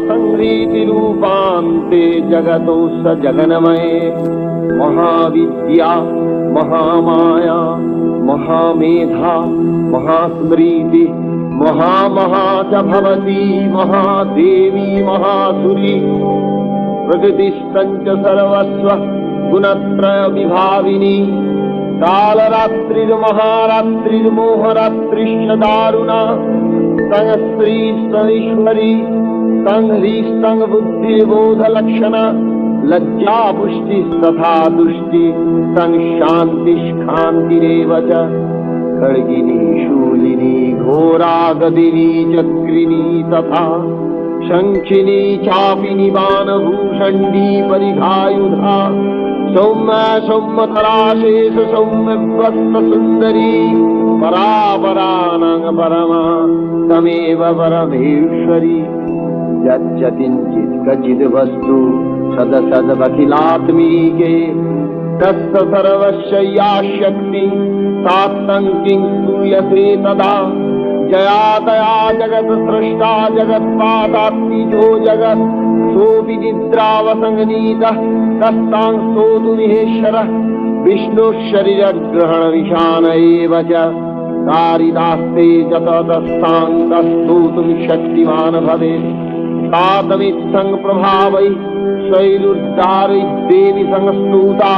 संहृति रूपान्ते जगतो स जगन्मये महाविद्या महामाया महामेधा महास्मृति महामहा च भवती महादेवी महासुरी प्रकृतिस्तंच सर्वस्व गुणत्रय विभाविनी कालरात्रिर्महारात्रिर्मोहरात्रिश्च दारुणा संग स्त्री ईश्वरी संग ह्रीस्तंग बुद्धिर्बोध लक्षणा लज्जा पुष्टि तथा दुष्टि संग शांति शांतिरेव च खड्गिनी शूलिनी घोरा गदिनी चक्रिणी तथा शंखिनी चापिनी बाणभूषण्डी परिघायुधा सौम्य सौम्यतराशेष सौम्यवत्स सुंदरी परापरानंग परमा तमेव परमेश्वरी यच्चित् कचिद् वस्तु सदसदखिलात्मीके तस्य सर्वस्य या शक्ति तात्तं किं स्तूयते तदा जया तया जगत् सृष्टा जगत्पादात्मिजो जगत् सोऽपि निद्रावसंगनीतः तस्तां स्तोतुमिहेश्वरः विष्णुः शरीरग्रहण विशान एव च कारिदास्ते च ततस्तां स्तोतुं शक्तिमान् भवेत् तातमित्थं प्रभावै शैलुर्धारयिद्देवी संस्तुता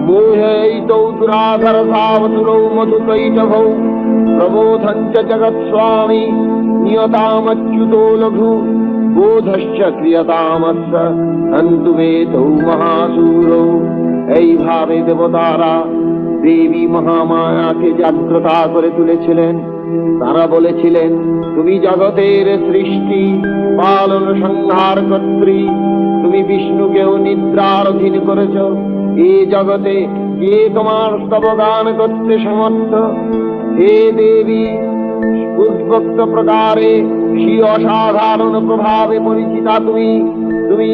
मोहयितौ दुराधरसावसुरौ मधुकैटभौ प्रबोधं च जगत्स्वामी नियतामच्युतो लघु बोधश्च क्रियतामस्य हन्तुमेतौ महाशूरौ এইভাবে দেবতারা দেবী মহামায়াকে জাগ্রতা করে তুলেছিলেন। তারা বলেছিলেন, তুমি জগতের সৃষ্টি পালন সংহার কর্ত্রী, তুমি বিষ্ণুকেও নিদ্রার অধীন করেছ। এই জগতে কে তোমার স্তবগান করতে সমর্থ? হে দেবী, উদ্ভক্ত প্রকারে শ্রী অসাধারণ প্রভাবে পরিচিতা তুমি। তুমি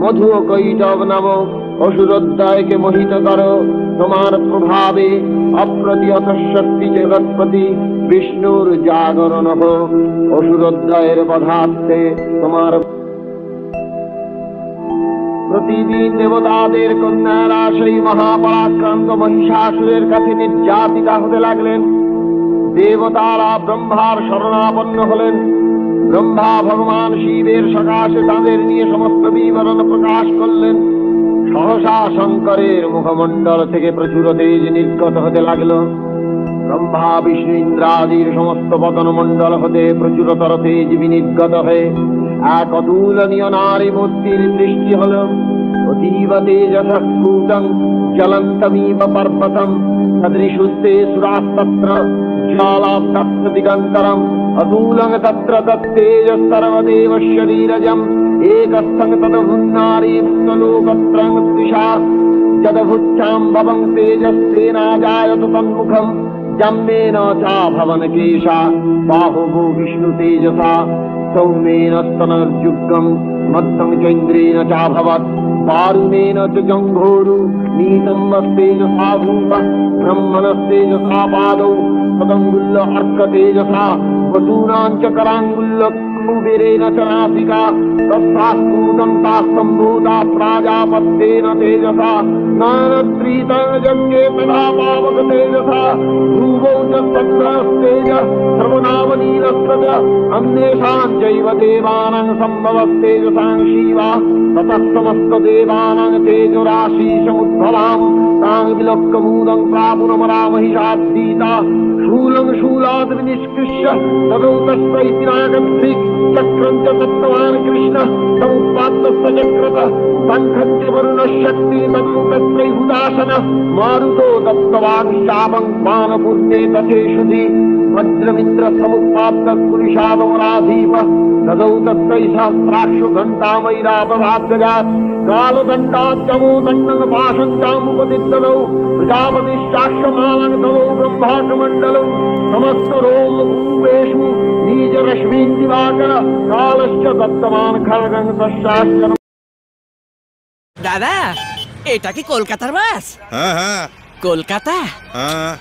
মধু কৈটব নামক অসুরোদ্দয়কে মোহিত করো। তোমার প্রভাবে অপ্রতিহত শক্তি জগৎপতি বিষ্ণুর জাগরণ হোক। অসুরোদ্দয়ের বধার্থে তোমার প্রতিদিন দেবতাদের কন্যারা সেই মহাপরাক্রান্ত মহিষাসুরের কাছে নির্যাতিতা হতে লাগলেন। দেবতারা ব্রহ্মার শরণাপন্ন হলেন। ব্রহ্মা ভগবান শিবের সকাশে তাদের নিয়ে সমস্ত বিবরণ প্রকাশ করলেন। সহসা শঙ্করের মুখমণ্ডল থেকে প্রচুর তেজ নির্গত হতে লাগলো। ব্রহ্মা বিষ্ণু ইন্দ্রাদির সমস্ত বদন মণ্ডল হতে প্রচুরতর তেজ বিনির্গত হয়ে এক অতুলনীয় নারী মূর্তির সৃষ্টি হল। অতীব তেজসঃ স্ফুটং জ্বলন্তমিব পর্বতম সদৃশুস্তে সুরাস্তত্র জ্বালাব্ধ দিগন্তরম अतूलं तत्र तत्तेज सर्वदेव शरीरजम् एकस्थं तदभुन्नारीं लोकत्रं द्विषा जदभुच्छां भवं तेजस्तेनाजायत तन्मुखं जम्मेन चाभवन केशा बाहुभो विष्णु तेजसा सौम्येन स्तनर्जुग्गं मत्तं चैन्द्रेण चाभवत् वारुणेन च जङ्घोरु नीतं वस्तेजसा भूप ब्रह्मणस्तेजसा पादौ पदङ्गुल्ल अर्कतेजसा वसूनाञ्च कराङ्गुल्ल कुबेरेण च नासिका तस्सास्फूतं तास्सम्भूता प्राजापत्येन तेजसा नानत्रीतयज्ञे तथा पावक तेजसा भ्रुवौ च तत्रस्तेज सर्वनामनीलस्य अन्येषां चैव देवानां सम्भवस्तेजसां शिवा ततः समस्तदेवानां तेजोराशि समुद्भवां तां विलोक्यमूलं प्रापुरमरा महिषाद्दीता शूलं शूलाद् विनिष्कृष्य तदौ तस्य इति नागन्त्रिक् चक्रं च दत्तवान् कृष्ण समुत्पात्तस्य चक्रतः शङ्खं च वरुणशक्ति तदौ तस्य हुदासनः मारुतो दत्तवान् शापं बाणपूर्णे तथेषुधि वज्रमिन्द्र समुत्पात्तः पुरुषादमराधीपः तदौ तस्य सहस्राक्षु घण्टामैरापभाद्गजात् कालदण्डाच्चमोदण्डं पाशं चामुपतित्तदौ प्रजापतिश्चाक्षमालं तदौ ब्रह्माण्डमण्डलौ समस्त रोमभूपेषु नीजरश्मीन्दिवाकर कालश्च दत्तवान् खड्गं तस्याश्च। দাদা, এটা কি কলকাতার বাস? হ্যাঁ হ্যাঁ কলকাতা? হ্যাঁ।